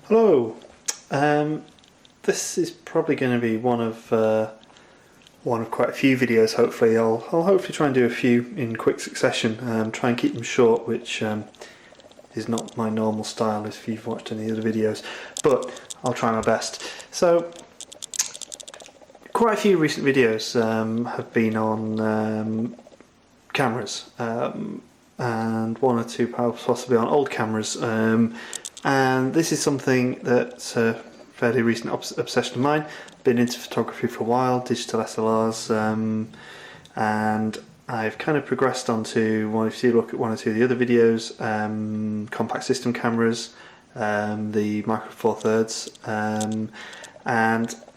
Hello. This is probably going to be one of quite a few videos. Hopefully, I'll hopefully try and do a few in quick succession. Try and keep them short, which is not my normal style if you've watched any other videos, but I'll try my best. So, quite a few recent videos have been on cameras, and one or two possibly on old cameras. And this is something that's a fairly recent obsession of mine. Been into photography for a while, digital SLRs, and I've kind of progressed onto, if you look at one or two of the other videos, compact system cameras, the Micro Four Thirds, and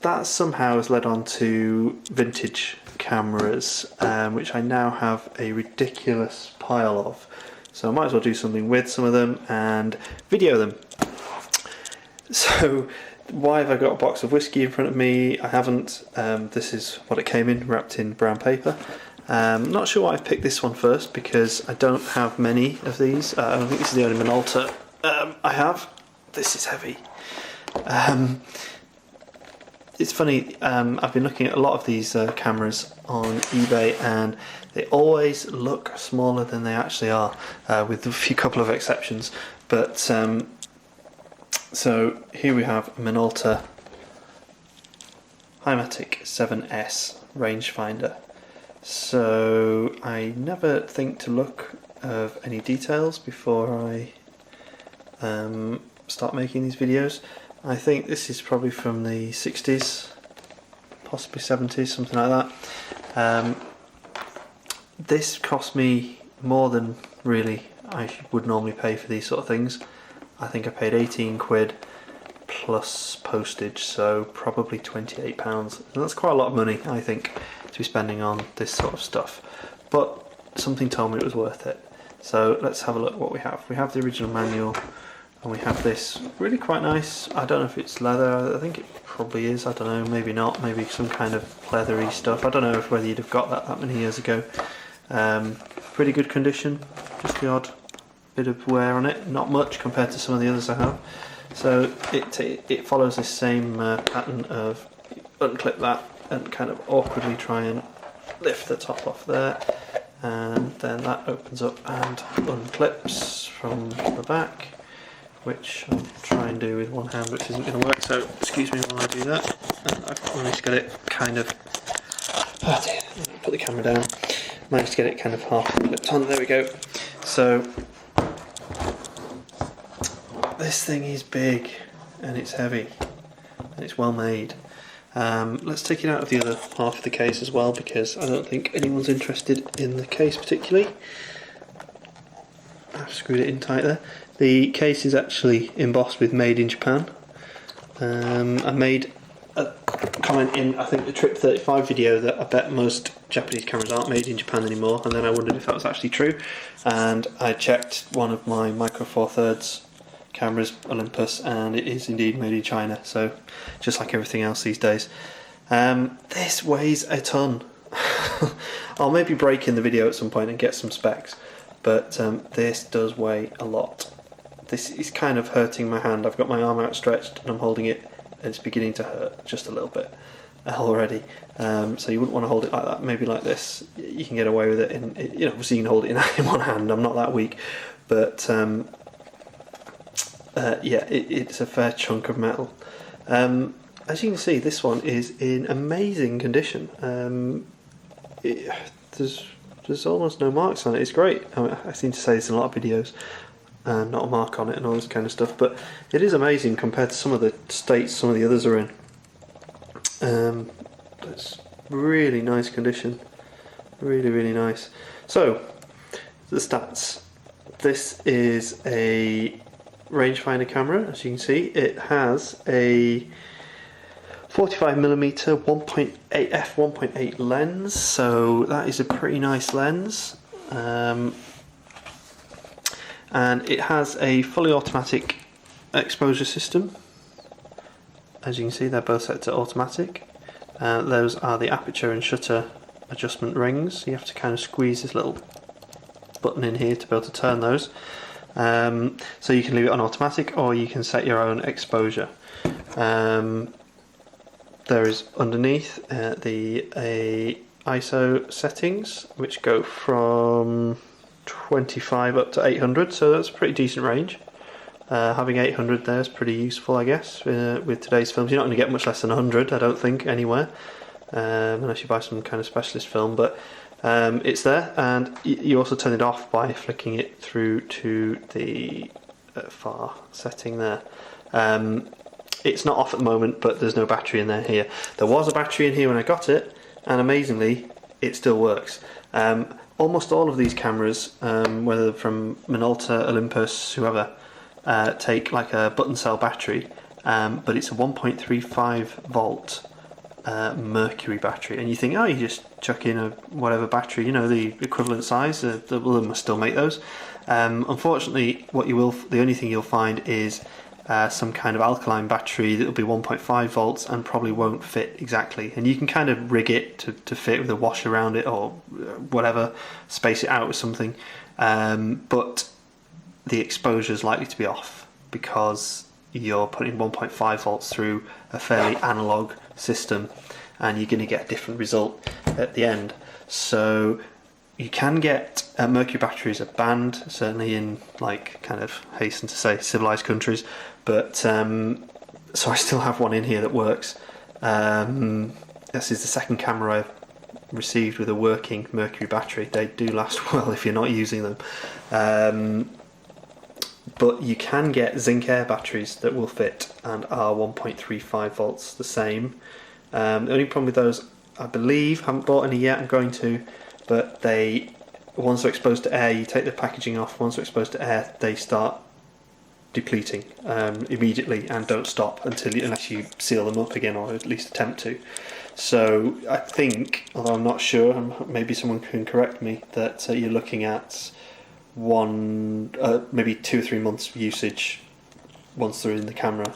that somehow has led on to vintage cameras, which I now have a ridiculous pile of. So I might as well do something with some of them and video them. So why have I got a box of whiskey in front of me? I haven't. This is what it came in, wrapped in brown paper. Not sure why I've picked this one first, because I don't have many of these. I don't think this is the only Minolta I have. This is heavy. It's funny, I've been looking at a lot of these cameras on eBay, and they always look smaller than they actually are, with a couple of exceptions. But so here we have a Minolta Himatic 7S rangefinder. So I never think to look of any details before I start making these videos. I think this is probably from the 60s, possibly 70s, something like that. This cost me more than really I would normally pay for these sort of things. I think I paid 18 quid plus postage, so probably £28. And that's quite a lot of money, I think, to be spending on this sort of stuff. But something told me it was worth it. So let's have a look at what we have. We have the original manual, and we have this really quite nice, I don't know if it's leather, I think it probably is, I don't know, maybe not, maybe some kind of leathery stuff. I don't know whether you'd have got that many years ago. Pretty good condition, just the odd bit of wear on it, not much compared to some of the others I have. So it follows this same pattern of unclip that and kind of awkwardly try and lift the top off there, and then that opens up and unclips from the back, which I'll try and do with one hand, which isn't going to work, so excuse me while I do that. I've managed to get it kind of, put the camera down, managed to get it kind of half clipped on, there we go. So this thing is big and it's heavy and it's well made. Let's take it out of the other half of the case as well, because I don't think anyone's interested in the case particularly. I've screwed it in tight there. The case is actually embossed with "Made in Japan." I made a comment in, I think, the Trip 35 video that I bet most Japanese cameras aren't made in Japan anymore, and then I wondered if that was actually true, and I checked one of my Micro Four Thirds cameras, Olympus, and it is indeed made in China, so just like everything else these days. This weighs a ton. I'll maybe break in the video at some point and get some specs, but this does weigh a lot. This is kind of hurting my hand. I've got my arm outstretched and I'm holding it, and it's beginning to hurt just a little bit already. So you wouldn't want to hold it like that. Maybe like this. You can get away with it. Obviously you can hold it in one hand. I'm not that weak, but yeah, it's a fair chunk of metal. As you can see, this one is in amazing condition. There's almost no marks on it. It's great. I seem to say this in a lot of videos. Not a mark on it and all this kind of stuff, but it is amazing compared to some of the states some of the others are in. It's really nice condition, really nice. So the stats. This is a rangefinder camera. As you can see, it has a 45mm 1.8 f1.8 lens, so that is a pretty nice lens. And it has a fully automatic exposure system. As you can see, they're both set to automatic. Those are the aperture and shutter adjustment rings. You have to kind of squeeze this little button in here to be able to turn those. So you can leave it on automatic, or you can set your own exposure. There is underneath the ISO settings, which go from 25 up to 800, so that's a pretty decent range. Having 800 there is pretty useful, I guess, with today's films. You're not going to get much less than 100, I don't think, anywhere, unless you buy some kind of specialist film, but it's there, and you also turn it off by flicking it through to the far setting there. It's not off at the moment, but there's no battery in there here. There was a battery in here when I got it, and amazingly, it still works. Almost all of these cameras, whether from Minolta, Olympus, whoever, take like a button cell battery, but it's a 1.35 volt mercury battery, and you think, oh, you just chuck in a whatever battery, the equivalent size. They must still make those. Unfortunately, the only thing you'll find is some kind of alkaline battery that will be 1.5 volts and probably won't fit exactly. And you can kind of rig it to fit with a wash around it or whatever, space it out with something. But the exposure is likely to be off because you're putting 1.5 volts through a fairly analog system, and you're going to get a different result at the end. So you can get mercury batteries are banned, certainly in kind of hasten to say civilized countries, but so I still have one in here that works. This is the second camera I've received with a working mercury battery. They do last well if you're not using them. But you can get zinc air batteries that will fit and are 1.35 volts the same. The only problem with those, I believe, haven't bought any yet, I'm going to, but once they're exposed to air, you take the packaging off, once they're exposed to air, they start depleting immediately and don't stop unless you seal them up again, or at least attempt to. So I think, although I'm not sure, maybe someone can correct me, that you're looking at maybe 2 or 3 months usage once they're in the camera,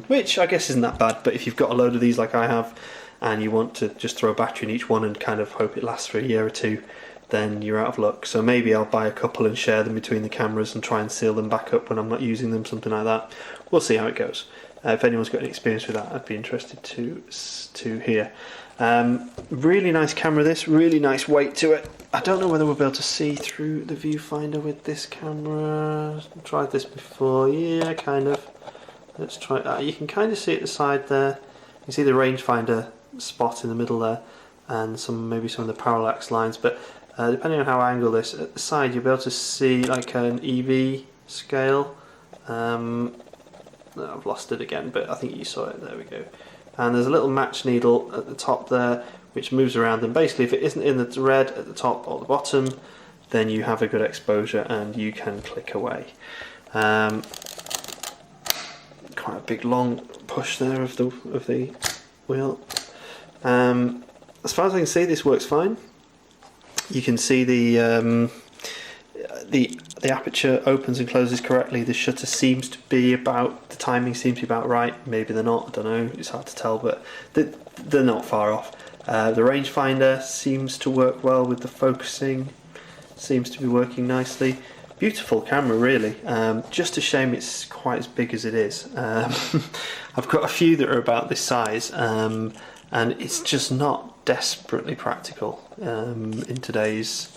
which I guess isn't that bad. But if you've got a load of these like I have, and you want to just throw a battery in each one and kind of hope it lasts for a year or two, then you're out of luck. So maybe I'll buy a couple and share them between the cameras and try and seal them back up when I'm not using them, something like that. We'll see how it goes. If anyone's got any experience with that, I'd be interested to hear. Really nice camera, this, really nice weight to it. I don't know whether we'll be able to see through the viewfinder with this camera. I've tried this before, yeah, kind of. Let's try. You can kind of see at the side there. You can see the rangefinder spot in the middle there, and maybe some of the parallax lines. But depending on how I angle this, at the side you'll be able to see like an EV scale. I've lost it again, but I think you saw it. There we go. And there's a little match needle at the top there, which moves around, and basically if it isn't in the red at the top or the bottom, then you have a good exposure and you can click away. Quite a big long push there of the wheel. As far as I can see, this works fine. You can see the aperture opens and closes correctly. The shutter seems to be the timing seems to be about right. Maybe they're not, I don't know, it's hard to tell, but they're not far off. The rangefinder seems to work well with the focusing, seems to be working nicely. Beautiful camera, really. Just a shame it's quite as big as it is. I've got a few that are about this size, and it's just not desperately practical in today's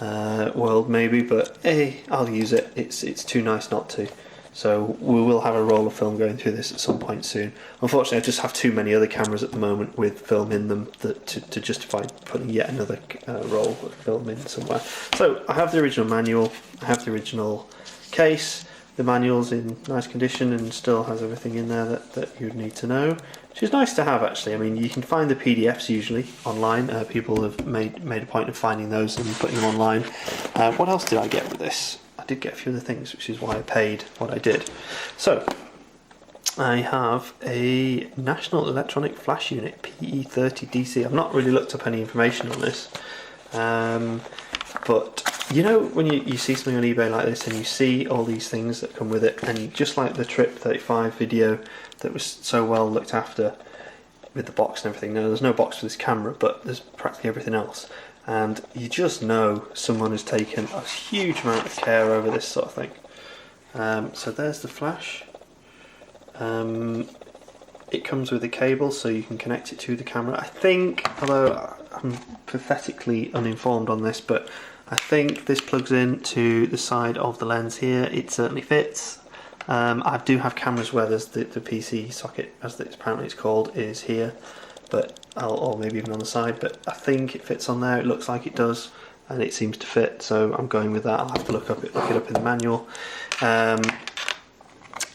world, maybe, but hey, I'll use it. It's too nice not to. So we will have a roll of film going through this at some point soon. Unfortunately, I just have too many other cameras at the moment with film in them to justify putting yet another roll of film in somewhere. So I have the original manual, I have the original case. The manual's in nice condition and still has everything in there that you'd need to know, which is nice to have, actually. I mean, you can find the PDFs usually online. People have made a point of finding those and putting them online. What else did I get with this? I did get a few other things, which is why I paid what I did. So I have a National Electronic Flash Unit PE30 DC. I've not really looked up any information on this, but you know when you see something on eBay like this and you see all these things that come with it, and just like the Trip 35 video that was so well looked after with the box and everything. Now there's no box for this camera, but there's practically everything else. and you just know someone has taken a huge amount of care over this sort of thing. So there's the flash. It comes with a cable so you can connect it to the camera. I think, although I'm pathetically uninformed on this, but I think this plugs in to the side of the lens here. It certainly fits. I do have cameras where there's the PC socket, as apparently it's called, is here, but or maybe even on the side, but I think it fits on there. It looks like it does, and it seems to fit, so I'm going with that. I'll have to look it up in the manual.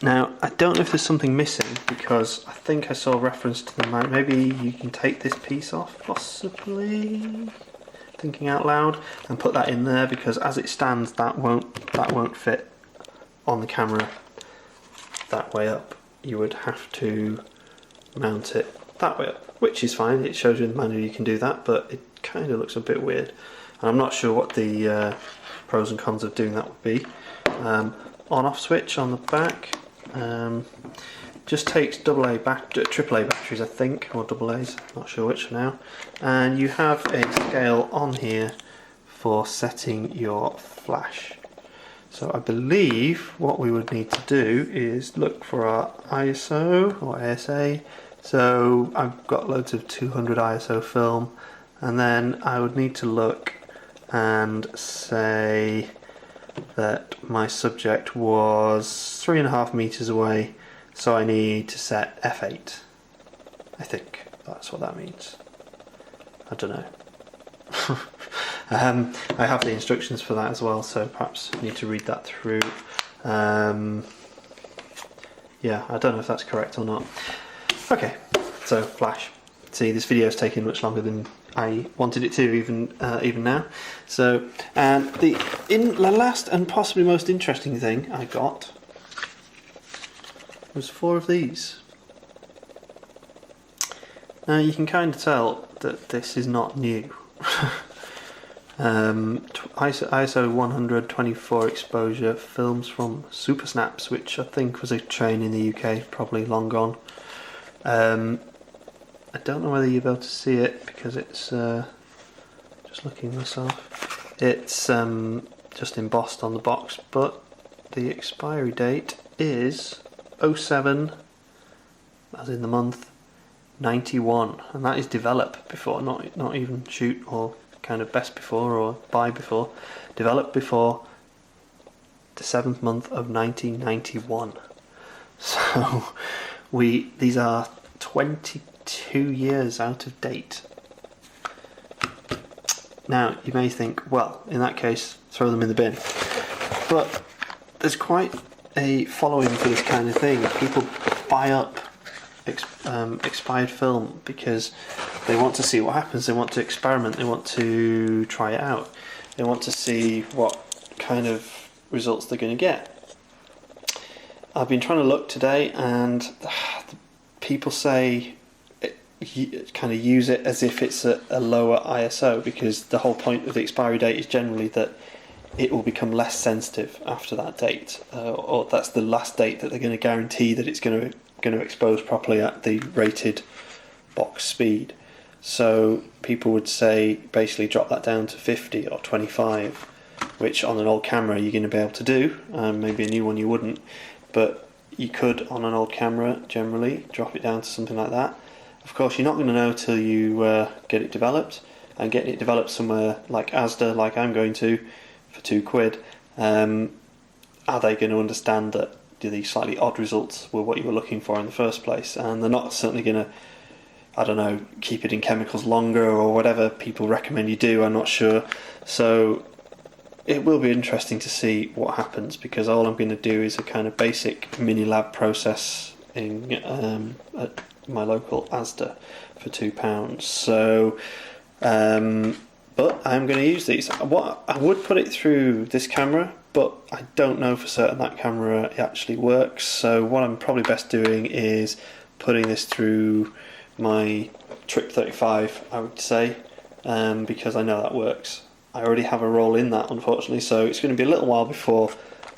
Now, I don't know if there's something missing, because I think I saw a reference to the mount. Maybe you can take this piece off, possibly, thinking out loud, and put that in there, because as it stands, that won't fit on the camera that way up. You would have to mount it that way up, which is fine. It shows you in the manual you can do that, but it kind of looks a bit weird. And I'm not sure what the pros and cons of doing that would be. On-off switch on the back. Just takes AAA batteries, I think, or AA's, not sure which now. And you have a scale on here for setting your flash. So I believe what we would need to do is look for our ISO or ASA. So I've got loads of 200 ISO film, and then I would need to look and say that my subject was 3.5 meters away, so I need to set f8. I think that's what that means. I don't know. I have the instructions for that as well, so perhaps I need to read that through. Yeah, I don't know if that's correct or not. Okay, so flash. See, this video is taking much longer than I wanted it to, even now. So, and the last and possibly most interesting thing I got was 4 of these. Now you can kind of tell that this is not new. ISO 124 exposure films from Super Snaps, which I think was a train in the UK, probably long gone. I don't know whether you'll be able to see it because it's just looking myself. It's just embossed on the box, but the expiry date is 07, as in the month, 91, and that is develop before, not even shoot or kind of best before or buy before. Developed before the 7th month of 1991. So these are 22 years out of date. Now you may think, well, in that case, throw them in the bin. But there's quite a following for this kind of thing. People buy up expired film because they want to see what happens. They want to experiment. They want to try it out. They want to see what kind of results they're going to get. I've been trying to look today, and people say kind of use it as if it's a lower ISO, because the whole point of the expiry date is generally that it will become less sensitive after that date, or that's the last date that they're going to guarantee that it's going to expose properly at the rated box speed. So people would say basically drop that down to 50 or 25, which on an old camera you're going to be able to do. Maybe a new one you wouldn't, but you could on an old camera generally drop it down to something like that. Of course, you're not going to know till you get it developed, and getting it developed somewhere like Asda, like I'm going to, for £2. Are they going to understand that these slightly odd results were what you were looking for in the first place? And they're not certainly going to, I don't know, keep it in chemicals longer or whatever people recommend you do. I'm not sure. So it will be interesting to see what happens, because all I'm going to do is a kind of basic mini lab process at my local Asda for £2. So, but I'm going to use these. What I would put it through this camera, but I don't know for certain that camera actually works. So what I'm probably best doing is putting this through my Trip 35, I would say, because I know that works. I already have a roll in that, unfortunately, so it's going to be a little while before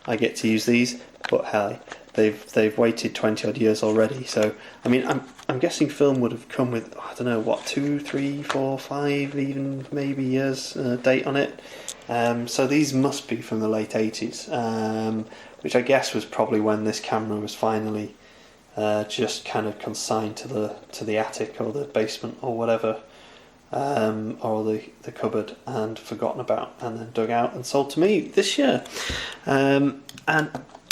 I get to use these. but hey, they've waited 20 odd years already. So I mean, I'm guessing film would have come with, I don't know, what, 2, 3, 4, 5 even maybe years date on it. So these must be from the late 80s, which I guess was probably when this camera was finally just kind of consigned to the attic or the basement or whatever, or the cupboard, and forgotten about, and then dug out and sold to me this year. And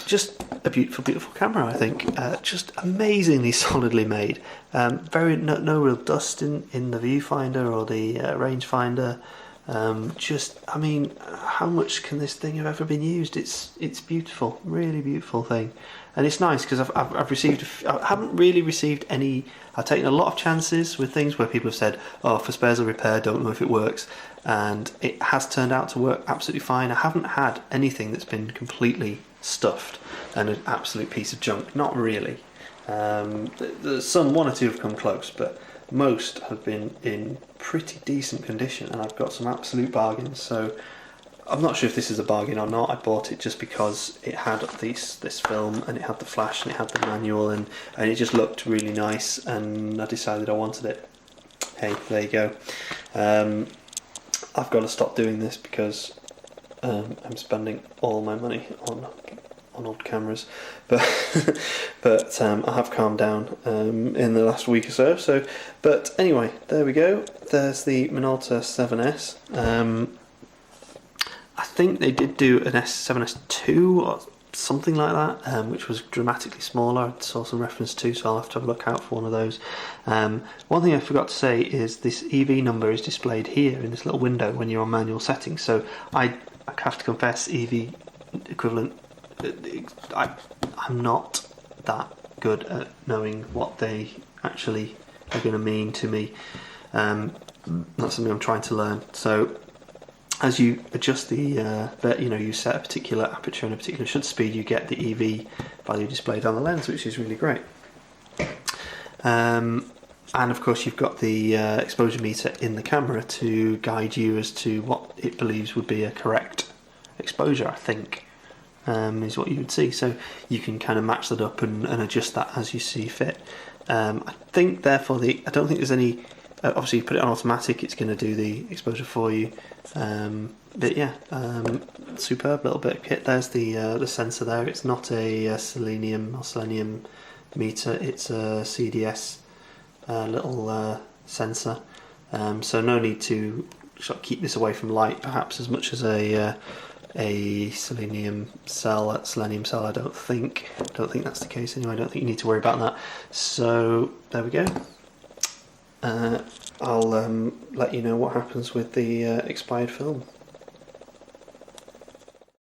just a beautiful camera, I think. Just amazingly solidly made. No real dust in the viewfinder or the rangefinder. I mean, how much can this thing have ever been used? It's beautiful, really beautiful thing, and it's nice because I haven't really received any. I've taken a lot of chances with things where people have said, "Oh, for spares or repair, don't know if it works," and it has turned out to work absolutely fine. I haven't had anything that's been completely stuffed and an absolute piece of junk. Not really. There's one or two have come close, but most have been in pretty decent condition, and I've got some absolute bargains. So I'm not sure if this is a bargain or not. I bought it just because it had this film, and it had the flash, and it had the manual, and it just looked really nice, and I decided I wanted it. Hey, there you go. I've got to stop doing this because I'm spending all my money on old cameras, but I have calmed down in the last week or so. But anyway, there we go. There's the Minolta 7S. I think they did do an 7S2 or something like that, which was dramatically smaller. I saw some reference to, so I'll have to have a look out for one of those. One thing I forgot to say is this EV number is displayed here in this little window when you're on manual settings. So I have to confess, EV equivalent, I'm not that good at knowing what they actually are going to mean to me. That's something I'm trying to learn. So as you adjust you set a particular aperture and a particular shutter speed, you get the EV value displayed on the lens, which is really great. And of course you've got the exposure meter in the camera to guide you as to what it believes would be a correct exposure, I think. Is what you would see, so you can kind of match that up and adjust that as you see fit. I think therefore I don't think there's any. Obviously, you put it on automatic, it's going to do the exposure for you. But yeah, superb little bit of kit. There's the sensor there. It's not a selenium meter. It's a CDS little sensor. So no need to sort of keep this away from light, perhaps as much as a selenium cell. I don't think that's the case anyway. I don't think you need to worry about that. So there we go. I'll let you know what happens with the expired film.